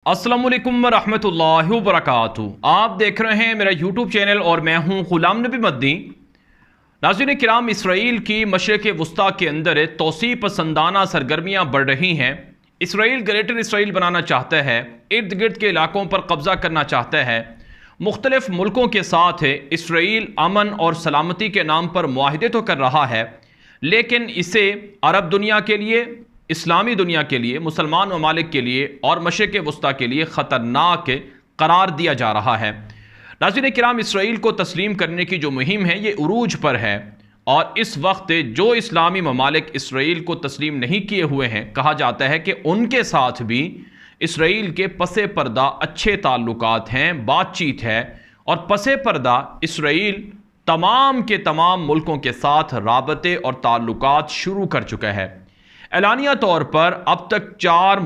अस्सलामुअलैकुम वरहमतुल्लाहि वबरकातुहू। आप देख रहे हैं मेरा यूट्यूब चैनल और मैं हूं गुलाम नबी मदनी। नाज़रीन किराम, इसराइल की मशरिक़ वस्ता के अंदर तोसी पसंदाना सरगर्मियाँ बढ़ रही हैं। इसराइल ग्रेटर इसराइल बनाना चाहता है, इर्द गिर्द के इलाकों पर कब्ज़ा करना चाहता है। मुख्तलिफ़ मुल्कों के साथ इसराइल अमन और सलामती के नाम पर मुआहदे तो कर रहा है, लेकिन इसे अरब दुनिया के लिए, इस्लामी दुनिया के लिए, मुसलमान ममालिक के लिए और मशरिक़ वस्ता के लिए ख़तरनाक करार दिया जा रहा है। नाज़रीन किराम, इसराइल को तस्लीम करने की जो मुहिम है ये उरूज पर है और इस वक्त जो इस्लामी ममालिक इसराइल को तस्लीम नहीं किए हुए हैं, कहा जाता है कि उनके साथ भी इसराइल के पसे पर्दा अच्छे ताल्लुकात हैं, बातचीत है और पसे पर्दा इसराइल तमाम के तमाम मुल्कों के साथ राबते और ताल्लुकात शुरू कर चुका है। एलानिया तौर पर अब तक 4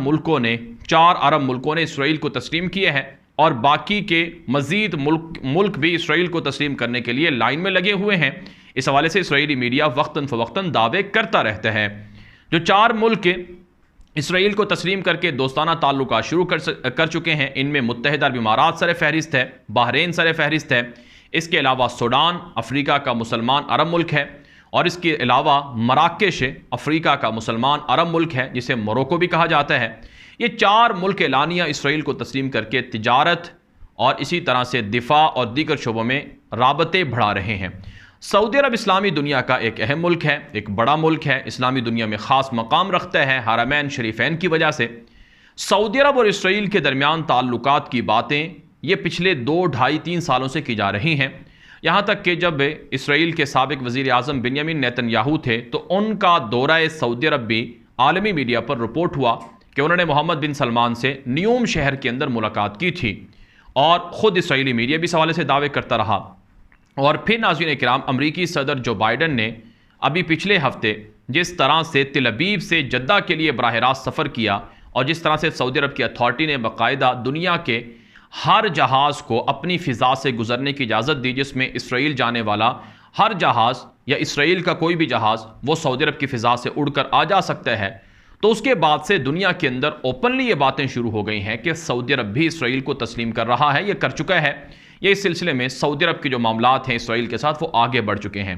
अरब मुल्कों ने इसराइल को तस्लीम किए हैं और बाकी के मज़ीद मुल्क भी इसराइल को तस्लीम करने के लिए लाइन में लगे हुए हैं। इस हवाले से इसराइली मीडिया वक्तन फ़वक्तन दावे करता रहता है। जो 4 मुल्क इसराइल को तस्लीम करके दोस्ताना ताल्लुकात शुरू कर चुके हैं, इनमें मुत्तहिदा अरब इमारात सर फहरिस्त है, बहरीन सर फहरिस्त है। इसके अलावा सूडान अफ्रीका का मुसलमान अरब मुल्क है और इसके अलावा मराकेश अफ्रीका का मुसलमान अरब मुल्क है, जिसे मोरक्को भी कहा जाता है। ये 4 मुल्क एलानिया इसराइल को तस्लीम करके तिजारत और इसी तरह से दिफा और दीगर शोबों में राबते बढ़ा रहे हैं। सऊदी अरब इस्लामी दुनिया का एक अहम मुल्क है, एक बड़ा मुल्क है, इस्लामी दुनिया में ख़ास मकाम रखता है हरमैन शरीफैन की वजह से। सऊदी अरब और इसराइल के दरमियान ताल्लुकात की बातें ये पिछले 2, 2.5, 3 सालों से की जा रही हैं। यहाँ तक कि जब इसराइल के साबिक वज़ीर आज़म बिन्यामिन नेतन्याहू थे तो उनका दौरा सऊदी अरब भी आलमी मीडिया पर रिपोर्ट हुआ कि उन्होंने मोहम्मद बिन सलमान से न्यूम शहर के अंदर मुलाकात की थी और ख़ुद इसराइली मीडिया भी इस हवाले से दावे करता रहा। और फिर नाज़रीन किराम, अमरीकी सदर जो बाइडन ने अभी पिछले हफ्ते जिस तरह से तिल अबीब से जद्दा के लिए बराह रास्त सफ़र किया और जिस तरह से सऊदी अरब की अथॉरिटी ने बाकायदा दुनिया के हर जहाज़ को अपनी फ़िज़ा से गुजरने की इजाज़त दी, जिसमें इसराइल जाने वाला हर जहाज़ या इसराइल का कोई भी जहाज़ वो सऊदी अरब की फ़िज़ा से उड़कर आ जा सकता है, तो उसके बाद से दुनिया के अंदर ओपनली ये बातें शुरू हो गई हैं कि सऊदी अरब भी इसराइल को तस्लीम कर रहा है, ये कर चुका है। ये इस सिलसिले में सऊदी अरब के जो मामलात हैं इसराइल के साथ वो आगे बढ़ चुके हैं।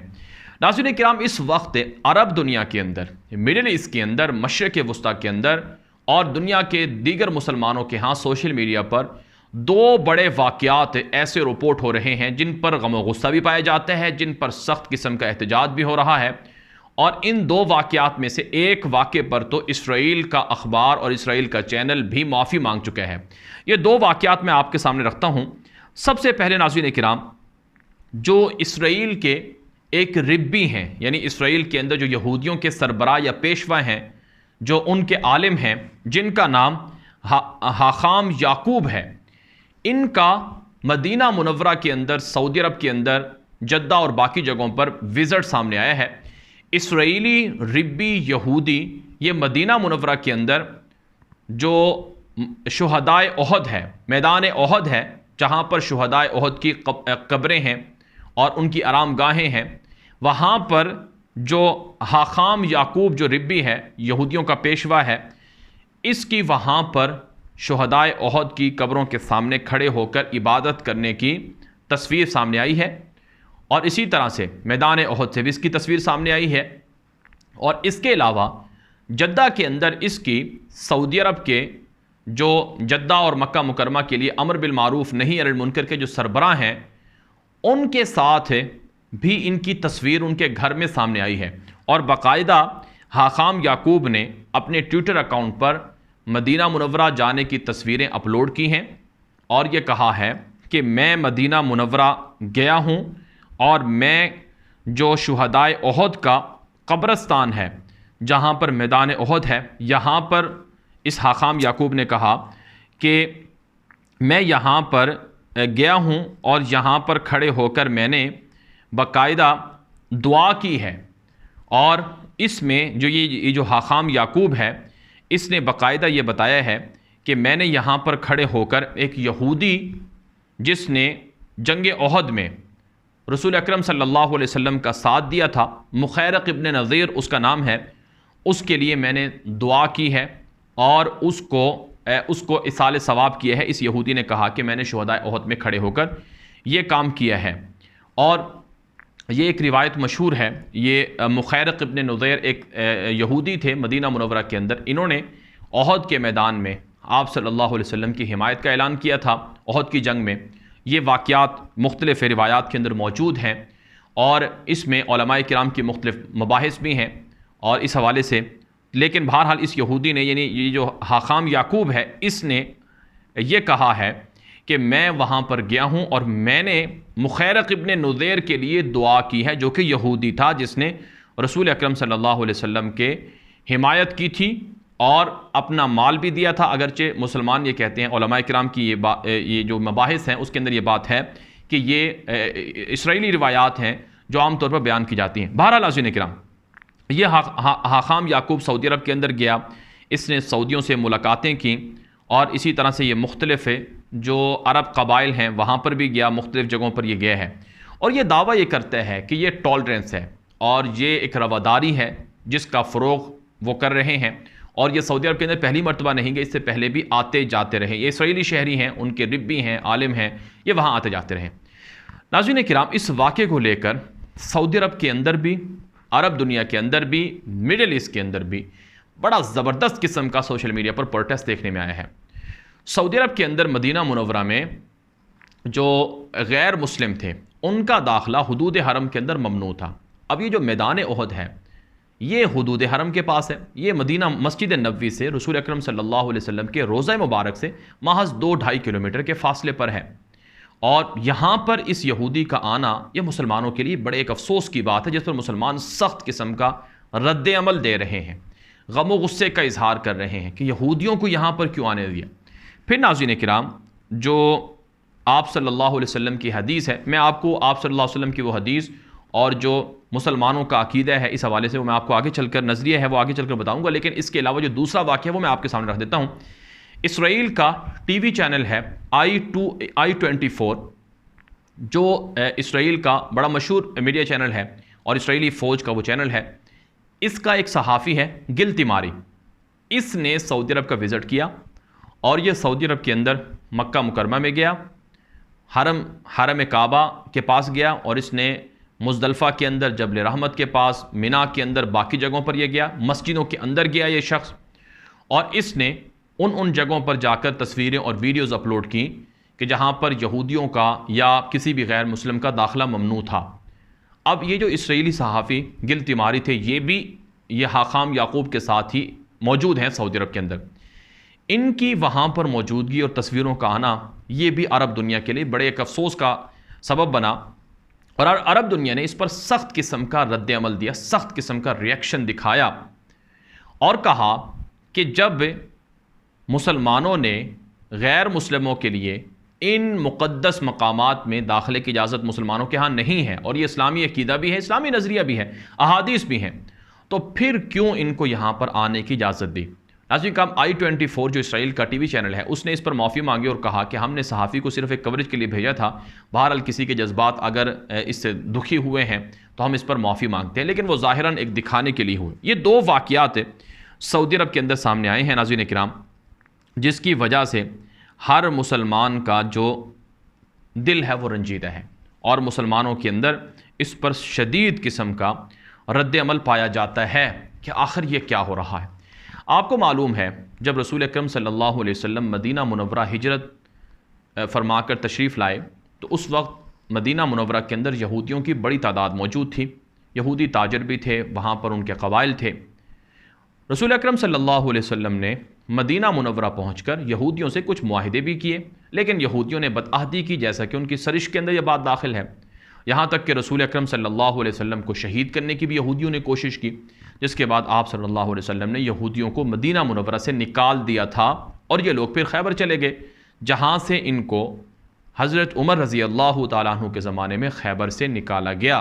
नाज़रीन किराम, इस वक्त अरब दुनिया के अंदर, मिडिल ईस्ट के अंदर, मशरिक़ वस्ता के अंदर और दुनिया के दीगर मुसलमानों के यहाँ सोशल मीडिया पर 2 बड़े वाक़यात ऐसे रिपोर्ट हो रहे हैं जिन पर गम गुस्सा भी पाया जाता है, जिन पर सख्त किस्म का एहतजाज भी हो रहा है। और इन 2 वाक़यात में से एक वाक़े पर तो इसराइल का अखबार और इसराइल का चैनल भी माफ़ी मांग चुका है। ये 2 वाक़यात मैं आपके सामने रखता हूँ। सबसे पहले नाज़रीन किराम, जो इसराइल के एक रिब्बी हैं, यानी इसराइल के अंदर जो यहूदियों के सरबराह या पेशवा हैं, जो उनके आलिम हैं, जिनका नाम हाखाम याकूब है, इनका मदीना मुनव्वरा के अंदर, सऊदी अरब के अंदर, जद्दा और बाकी जगहों पर विज़िट सामने आया है। इसराइली रिब्बी यहूदी ये मदीना मुनव्वरा के अंदर जो शुहदाए ओहद है, मैदान ओहद है, जहाँ पर शुहदाए ओहद की कब्रें हैं और उनकी आरामगाहें हैं, वहाँ पर जो हाखाम याकूब जो रिब्बी है, यहूदियों का पेशवा है, इसकी वहाँ पर शुहदाए ओहद की कब्रों के सामने खड़े होकर इबादत करने की तस्वीर सामने आई है और इसी तरह से मैदान ओहद से भी इसकी तस्वीर सामने आई है। और इसके अलावा जद्दा के अंदर इसकी सऊदी अरब के जो जद्दा और मक्का मुकरमा के लिए अमर बिल मारूफ नही अनिल मुनकर के जो सरबराह हैं, उनके साथ भी इनकी तस्वीर उनके घर में सामने आई है। और बाकायदा हाखाम याकूब ने अपने ट्विटर अकाउंट पर मदीना मुनव्वरा जाने की तस्वीरें अपलोड की हैं और ये कहा है कि मैं मदीना मुनव्वरा गया हूँ और मैं जो शुहदाए ओहद का कब्रस्तान है, जहाँ पर मैदान ओहद है, यहाँ पर इस हाखाम याकूब ने कहा कि मैं यहाँ पर गया हूँ और यहाँ पर खड़े होकर मैंने बाकायदा दुआ की है। और इसमें जो ये जो हाखाम याकूब है, इसने बाकायदा ये बताया है कि मैंने यहाँ पर खड़े होकर एक यहूदी जिसने जंग ओहद में रसूल अकरम सल्लल्लाहु अलैहि वसल्लम का साथ दिया था, मुखैरक इब्न नज़ीर उसका नाम है, उसके लिए मैंने दुआ की है और उसको उसको इसाले सवाब किया है। इस यहूदी ने कहा कि मैंने शुहदाए ओहद में खड़े होकर ये काम किया है। और ये एक रिवायत मशहूर है, ये मुखैरक़ इब्न नुज़ैर एक यहूदी थे मदीना मुनव्वरा के अंदर। इन्होंने ओहद के मैदान में आप सल्लल्लाहु अलैहि वसल्लम की हिमायत का ऐलान किया था ओहद की जंग में। ये वाक़यात मुख्तलिफ़ रिवायात के अंदर मौजूद हैं और इसमें उलमाए किराम की मुख्तलिफ़ मबाहिस भी हैं और इस हवाले से। लेकिन बहरहाल इस यहूदी ने, यानी ये जो हाखाम याकूब है, इसने ये कहा है कि मैं वहाँ पर गया हूँ और मैंने मुखैरक़ इब्न नुज़ैर के लिए दुआ की है, जो कि यहूदी था जिसने रसूल अकरम सल्लल्लाहु अलैहि वसल्लम के हिमायत की थी और अपना माल भी दिया था। अगरचे मुसलमान ये कहते हैं, उलमाए किराम की ये जो मबाहिस हैं उसके अंदर ये बात है कि ये इसराइली रिवायात हैं जो आम तौर पर बयान की जाती हैं। बहरहाल नाज़रीन किराम, ये हाखाम याकूब सऊदी अरब के अंदर गया, इसने सऊदियों से मुलाकातें की और इसी तरह से ये मुख्तलिफ़ जो अरब कबाइल हैं वहाँ पर भी गया, मुख्तलिफ़ जगहों पर ये गया है और ये दावा ये करता है कि ये टॉलरेंस है और ये एक रवादारी है जिसका फ़रोग़ वो कर रहे हैं। और ये सऊदी अरब के अंदर पहली मरतबा नहीं गए, इससे पहले भी आते जाते रहे। ये इसराइली शहरी हैं, उनके रिब्बी हैं, आलिम हैं, ये वहाँ आते जाते रहे। नाज़रीन किराम, इस वाक़े को लेकर सऊदी अरब के अंदर भी, अरब दुनिया के अंदर भी, मिडल ईस्ट के अंदर भी बड़ा ज़बरदस्त किस्म का सोशल मीडिया पर प्रोटेस्ट देखने में आया है। सऊदी अरब के अंदर मदीना मुनव्वरा में जो गैर मुस्लिम थे उनका दाखिला हुदूद हरम के अंदर ममनू था। अब ये जो मैदान ओहद है ये हुदूद हरम के पास है। ये मदीना मस्जिद नबवी से रसूल अकरम सल्लल्लाहु अलैहि वसल्लम के रोज़ा मुबारक से महज 2-2.5 किलोमीटर के फासले पर है। और यहाँ पर इस यहूदी का आना ये मुसलमानों के लिए बड़े एक अफसोस की बात है, जिस पर मुसलमान सख्त किस्म का रद्द अमल दे रहे हैं, गम गुस्से का इजहार कर रहे हैं कि यहूदियों को यहाँ पर क्यों आने दिया। फिर नाज़रीन किराम, जो आप सल्लल्लाहु अलैहि वसल्लम की हदीस है, मैं आपको आप सल्लल्लाहु अलैहि वसल्लम की वो हदीस और जो मुसलमानों का अकीदा है इस हवाले से वो मैं आपको आगे चलकर, नज़रिया है वो आगे चलकर बताऊंगा। लेकिन इसके अलावा जो दूसरा वाक़या वो मैं आपके सामने रख देता हूँ। इसराइल का टीवी चैनल है I24, जो इसराइल का बड़ा मशहूर मीडिया चैनल है और इसराइली फ़ौज का वो चैनल है। इसका एक सहाफ़ी है गिल तिमारी, इसने सऊदी अरब का विज़िट किया और ये सऊदी अरब के अंदर मक्का मुकरमा में गया, हरम काबा के पास गया और इसने मुज़दलिफ़ा के अंदर जबल रहमत के पास, मिना के अंदर, बाकी जगहों पर यह गया, मस्जिदों के अंदर गया ये शख्स और इसने उन जगहों पर जाकर तस्वीरें और वीडियोज़ अपलोड की कि जहाँ पर यहूदियों का या किसी भी गैर मुस्लिम का दाखिला ममनू था। अब ये जो इसराइली सहाफ़ी गिल तिमारी थे ये हाखाम याकूब के साथ ही मौजूद हैं सऊदी अरब के अंदर। इनकी वहाँ पर मौजूदगी और तस्वीरों का आना ये भी अरब दुनिया के लिए बड़े एक अफसोस का सबब बना और अरब दुनिया ने इस पर सख्त किस्म का रद्द अमल दिया, सख्त किस्म का रिएक्शन दिखाया और कहा कि जब मुसलमानों ने गैर मुस्लिमों के लिए इन मुक़द्दस मकामात में दाखिले की इजाज़त मुसलमानों के यहाँ नहीं है और ये इस्लामी अकीदा भी है, इस्लामी नज़रिया भी है, अहादीस भी हैं, तो फिर क्यों इनको यहाँ पर आने की इजाज़त दी। नाज़रीन काम, I24 जो इसराइल का टीवी चैनल है उसने इस पर माफ़ी मांगी और कहा कि हमने सहाफ़ी को सिर्फ एक कवरेज के लिए भेजा था, बहरहाल किसी के जज्बात अगर इससे दुखी हुए हैं तो हम इस पर माफ़ी मांगते हैं, लेकिन वो ज़ाहिरन एक दिखाने के लिए हुए। ये दो वाक़यात सऊदी अरब के अंदर सामने आए हैं नाज़रीन किराम, जिसकी वजह से हर मुसलमान का जो दिल है वो रंजीदा है और मुसलमानों के अंदर इस पर शदीद किस्म का रद्द अमल पाया जाता है कि आखिर ये क्या हो रहा है। आपको मालूम है जब रसूल अकरम सल्लल्लाहु अलैहि वसल्लम मदीना मुनव्वरा हिजरत फरमाकर तशरीफ़ लाए तो उस वक्त मदीना मुनव्वरा के अंदर यहूदियों की बड़ी तादाद मौजूद थी, यहूदी ताजर भी थे, वहाँ पर उनके कबाइल थे। रसूल अकरम सल्लल्लाहु अलैहि वसल्लम ने मदीना मुनव्वरा पहुँचकर यहूदियों से कुछ मुआहिदे भी किए, लेकिन यहूदियों ने बदअहदी की, जैसा कि उनकी सरिश के अंदर यह बात दाखिल है। यहाँ तक कि रसूल अकरम सल्लल्लाहु अलैहि वसल्लम को शहीद करने की भी यहूदियों ने कोशिश की, जिसके बाद आप सल्लल्लाहु अलैहि वसल्लम ने यहूदियों को मदीना मुनव्वरा से निकाल दिया था और ये लोग फिर खैबर चले गए, जहाँ से इनको हज़रत उमर रज़ी अल्लाह तआला अन्हु के ज़माने में खैबर से निकाला गया।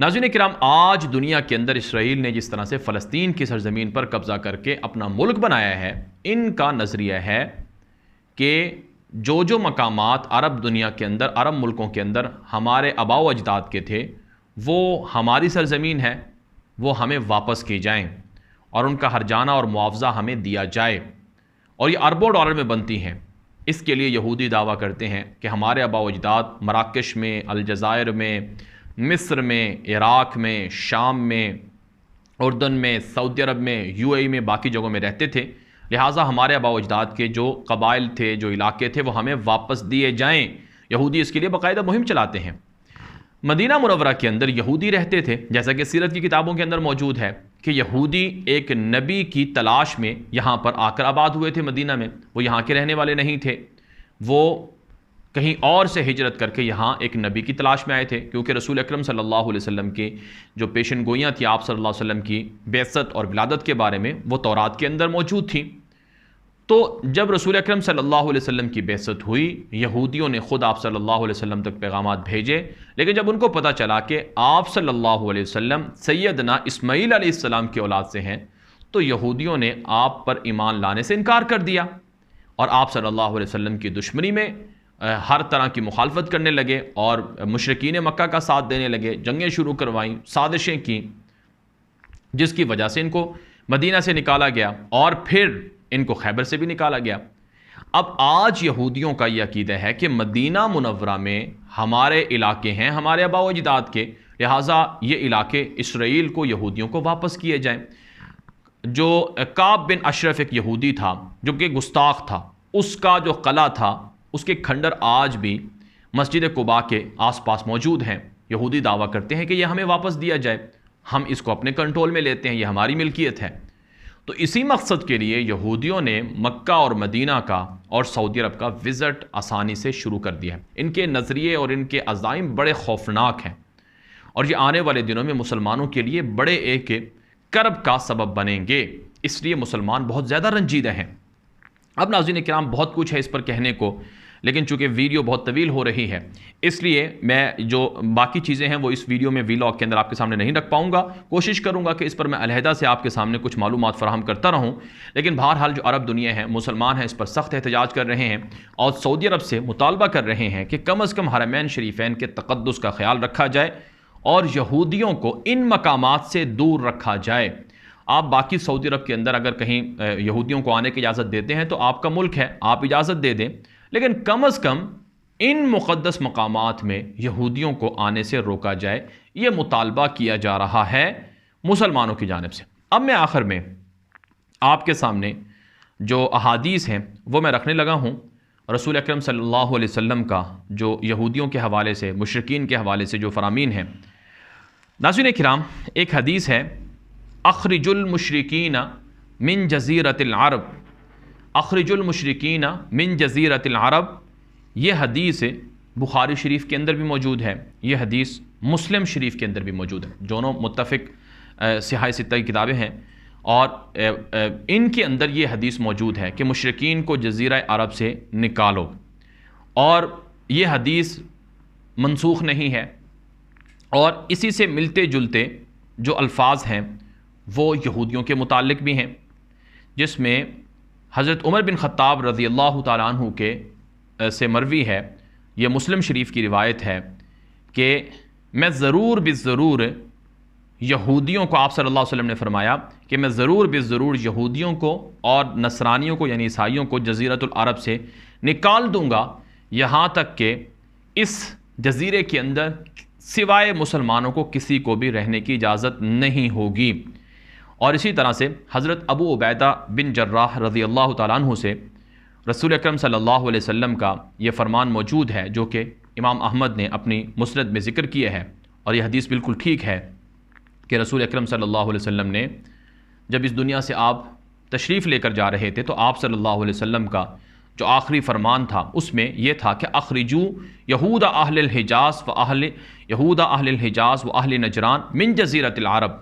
नाज़रीन किराम, आज दुनिया के अंदर इसराइल ने जिस तरह से फ़लस्तीन की सरज़मीन पर कब्ज़ा करके अपना मुल्क बनाया है, इनका नज़रिया है कि जो मकामात अरब दुनिया के अंदर, अरब मुल्कों के अंदर हमारे आबाओ अजदाद के थे वो हमारी सरज़मीन है, वो हमें वापस की जाएं और उनका हरजाना और मुआवजा हमें दिया जाए। और ये अरबों डॉलर में बनती हैं। इसके लिए यहूदी दावा करते हैं कि हमारे आबा व अजदाद मराकश में, अलजायर में, मिस्र में, इराक़ में, शाम में, उर्दन में, सऊदी अरब में, यूएई में, बाकी जगहों में रहते थे। लिहाजा हमारे आबा व अजदाद के जो कबाइल थे, जो इलाके थे, वो हमें वापस दिए जाएं। यहूदी इसके लिए बाकायदा मुहिम चलाते हैं। मदीना मुनव्वरा के अंदर यहूदी रहते थे, जैसा कि सीरत की किताबों के अंदर मौजूद है कि यहूदी एक नबी की तलाश में यहाँ पर आकर आबाद हुए थे मदीना में। वो यहाँ के रहने वाले नहीं थे, वो कहीं और से हिजरत करके यहाँ एक नबी की तलाश में आए थे, क्योंकि रसूल अकरम सल्लल्लाहु अलैहि वसल्लम की जो पेशन गोइयाँ थी आप सल्लल्लाहु अलैहि वसल्लम की बेअसत और विलादत के बारे में, वो तौरात के अंदर मौजूद थी। तो जब रसूल अकरम सल्लल्लाहु अलैहि वसल्लम की बेअसत हुई, यहूदियों ने ख़ुद आप सल्लल्लाहु अलैहि वसल्लम तक पैगामात भेजे, लेकिन जब उनको पता चला कि आप सल्लल्लाहु अलैहि वसल्लम सैयदना इस्माईल अलैहिस्सलाम की औलाद से हैं, तो यहूदियों ने आप पर ईमान लाने से इनकार कर दिया और आप सल्लल्लाहु अलैहि वसल्लम की दुश्मनी में हर तरह की मुखालफत करने लगे और मुशरिकीन मक्का का साथ देने लगे, जंगें शुरू करवाईं, साजिशें की, जिसकी वजह से इनको मदीना से निकाला गया और फिर इनको खैबर से भी निकाला गया। अब आज यहूदियों का यह अकीदा है कि मदीना मुनव्वरा में हमारे इलाके हैं, हमारे आबा व अजदाद के, लिहाजा ये इलाके इसराइल को, यहूदियों को वापस किए जाएं। जो काब बिन अशरफ एक यहूदी था जो कि गुस्ताख था, उसका जो कला था, उसके खंडर आज भी मस्जिद कुबा के आसपास मौजूद हैं। यहूदी दावा करते हैं कि यह हमें वापस दिया जाए, हम इसको अपने कंट्रोल में लेते हैं, यह हमारी मिल्कियत है। तो इसी मकसद के लिए यहूदियों ने मक्का और मदीना का और सऊदी अरब का विज़िट आसानी से शुरू कर दिया है। इनके नज़रिए और इनके अज़ाइम बड़े खौफनाक हैं और ये आने वाले दिनों में मुसलमानों के लिए बड़े एक करब का सबब बनेंगे। इसलिए मुसलमान बहुत ज़्यादा रंजीदा हैं। अब नाज़रीन किराम, बहुत कुछ है इस पर कहने को, लेकिन चूँकि वीडियो बहुत तवील हो रही है, इसलिए मैं जो बाकी चीज़ें हैं वो इस वीडियो में वीलॉग के अंदर आपके सामने नहीं रख पाऊँगा। कोशिश करूँगा कि इस पर मैं अलहदा से आपके सामने कुछ मालूमात फ़राहम करता रहूँ। लेकिन बहरहाल जो अरब दुनिया है, मुसलमान हैं, इस पर सख्त एहतजाज कर रहे हैं और सऊदी अरब से मुतालबा कर रहे हैं कि कम अज़ कम हरमैन शरीफैन के तक़द्दुस का ख्याल रखा जाए और यहूदियों को इन मकामात से दूर रखा जाए। आप बाकी सऊदी अरब के अंदर अगर कहीं यहूदियों को आने की इजाज़त देते हैं तो आपका मुल्क है, आप इजाज़त दे दें, लेकिन कम अज़ कम इन मुक़द्दस मकामात में यहूदियों को आने से रोका जाए। ये मुतालबा किया जा रहा है मुसलमानों की जानिब से। अब मैं आखिर में आपके सामने जो अहादीस हैं वो मैं रखने लगा हूँ। रसूल अकरम सल्लल्लाहु अलैहि वसल्लम का जो यहूदियों के हवाले से, मुशरिकीन के हवाले से जो फरामीन हैं। नाज़रीन किराम, एक हदीस है, अखरिजुल मुशरिकीन मिन जज़ीरतिल अरब, अखरिजुल मुशरिकीन मिन जज़ीरतिल अरब। ये हदीस बुखारी शरीफ के अंदर भी मौजूद है, ये हदीस मुस्लिम शरीफ के अंदर भी मौजूद है। दोनों मुत्तफ़िक सिहाह सित्ता की किताबें हैं और इनके अंदर ये हदीस मौजूद है कि मुशरिकीन को जज़ीरा अरब से निकालो, और ये हदीस मनसूख नहीं है। और इसी से मिलते जुलते जो अल्फाज हैं वो यहूदियों के मुताल्लिक भी हैं, जिसमें हज़रत उमर बिन ख़त्ताब रज़ी अल्लाह तआला अन्हु के से मरवी है, ये मुस्लिम शरीफ की रिवायत है कि मैं ज़रूर बिज़रूर यहूदियों को, आप सल्लल्लाहु अलैहि वसल्लम ने फरमाया कि मैं ज़रूर बिज़रूर यहूदियों को और नसरानियों को यानी ईसाइयों को जज़ीरतुल अरब से निकाल दूँगा, यहाँ तक कि इस जज़ीरे के अंदर सिवाय मुसलमानों को किसी को भी रहने की इजाज़त नहीं होगी। और इसी तरह से हज़रत अबू उबैदा बिन जर्राह रज़ी अल्लाह तआला अन्हु से रसूल अकरम सल्लल्लाहु अलैहि वसल्लम का ये फ़रमान मौजूद है, जो कि इमाम अहमद ने अपनी मुस्नद में ज़िक्र किया है। और यह हदीस बिल्कुल ठीक है कि रसूल अकरम सल्लल्लाहु अलैहि वसल्लम ने जब इस दुनिया से आप तशरीफ़ लेकर जा रहे थे तो आप सल्लल्लाहु अलैहि वसल्लम का जो आखिरी फ़रमान था उसमें यह था कि अखरिजू यहूदा अहलिल हिजाज़ व अहल यहूदा अहलिल हिजाज़ व अहल नजरान मिन जज़ीरतिल अरब।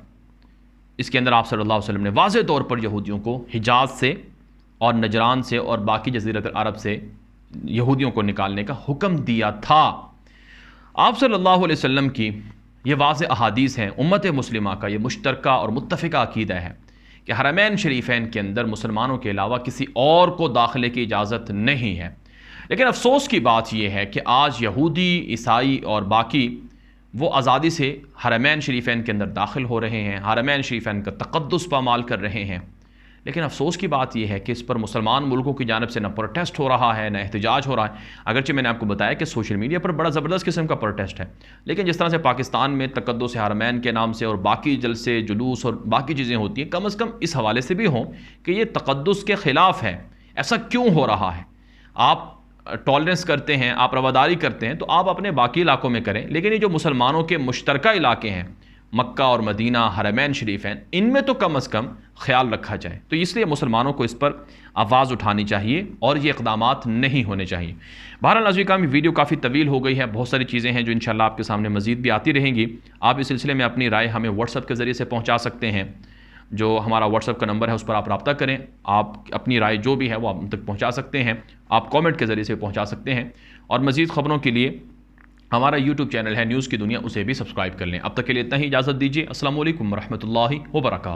इसके अंदर आप सल्लल्लाहु अलैहि वसल्लम ने वाज़ेह तौर पर यहूदियों को हिजाज़ से और नजरान से और बाकी जज़ीरतुल अरब से यहूदियों को निकालने का हुक्म दिया था। आप सल्लल्लाहु अलैहि वसल्लम की ये वाज़ेह अहादीस हैं। उम्मत मुस्लिमा का ये मुश्तरका और मुत्तफ़िका अक़ीदा है कि हरमैन शरीफैन के अंदर मुसलमानों के अलावा किसी और को दाखिले की इजाज़त नहीं है। लेकिन अफसोस की बात यह है कि आज यहूदी, ईसाई और बाकी वो आज़ादी से हरमैन शरीफैन के अंदर दाखिल हो रहे हैं, हरमैन शरीफैन का तक़द्दुस पामाल कर रहे हैं, लेकिन अफसोस की बात यह है कि इस पर मुसलमान मुल्कों की जानब से न प्रोटेस्ट हो रहा है, न एहतजाज हो रहा है। अगरचे मैंने आपको बताया कि सोशल मीडिया पर बड़ा ज़बरदस्त किस्म का प्रोटेस्ट है, लेकिन जिस तरह से पाकिस्तान में तक़द्दुस हरमैन के नाम से और बाकी जलसे जुलूस और बाकी चीज़ें होती हैं, कम अज़ कम इस हवाले से भी हों कि ये तक़द्दुस के ख़िलाफ़ है। ऐसा क्यों हो रहा है? आप टॉलरेंस करते हैं, आप रवादारी करते हैं, तो आप अपने बाकी इलाकों में करें, लेकिन ये जो मुसलमानों के मुश्तरका इलाके हैं, मक्का और मदीना, हरमैन शरीफ हैं, इनमें तो कम अज़ कम ख्याल रखा जाए। तो इसलिए मुसलमानों को इस पर आवाज़ उठानी चाहिए और ये इक़दामात नहीं होने चाहिए। बहरहाल नाज़रीन किराम, वीडियो काफ़ी तवील हो गई है, बहुत सारी चीज़ें हैं जो इंशाल्लाह आपके सामने मज़ीद भी आती रहेंगी। आप इस सिलसिले में अपनी राय हमें व्हाट्सएप के ज़रिए से पहुँचा सकते हैं। जो हमारा व्हाट्सएप का नंबर है उस पर आप रब्ता करें, आप अपनी राय जो भी है वो आप तक पहुँचा सकते हैं। आप कॉमेंट के ज़रिए से पहुँचा सकते हैं और मज़ीद ख़बरों के लिए हमारा यूट्यूब चैनल है न्यूज़ की दुनिया, उसे भी सब्सक्राइब कर लें। अब तक के लिए इतना ही, इजाज़त दीजिए। अस्सलामु अलैकुम वरहमतुल्लाहि वबरकातुहू।